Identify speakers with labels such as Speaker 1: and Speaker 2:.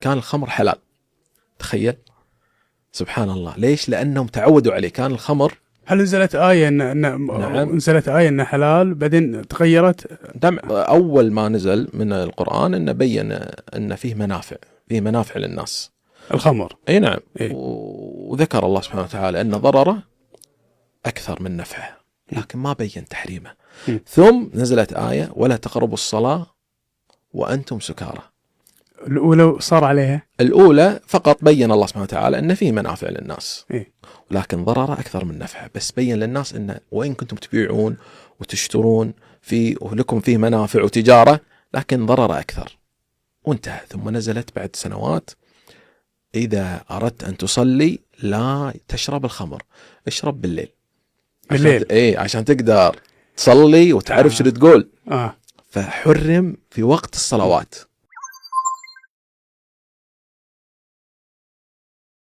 Speaker 1: كان الخمر حلال. تخيل سبحان الله. ليش؟ لأنهم تعودوا عليه. كان الخمر.
Speaker 2: هل نزلت آية
Speaker 1: نعم.
Speaker 2: نزلت آية إنه حلال بعدين تغيرت؟
Speaker 1: أول ما نزل من القرآن إنه بين إن فيه منافع للناس
Speaker 2: الخمر.
Speaker 1: أي نعم.
Speaker 2: إيه؟
Speaker 1: وذكر الله سبحانه وتعالى أن ضرره أكثر من نفعه، لكن ما بين تحريمه. ثم نزلت آية ولا تقربوا الصلاة وأنتم سكارى.
Speaker 2: الأولى صار عليها.
Speaker 1: الأولى فقط بين الله سبحانه وتعالى أن فيه منافع للناس،
Speaker 2: إيه؟
Speaker 1: ولكن ضرره أكثر من نفعه، بس بين للناس أن وإن كنتم تبيعون وتشترون ولكم فيه منافع وتجارة، لكن ضرره أكثر، وانتهى. ثم نزلت بعد سنوات إذا أردت أن تصلي لا تشرب الخمر، اشرب بالليل. عشان تقدر تصلي وتعرف شو تقول. فحرم في وقت الصلوات.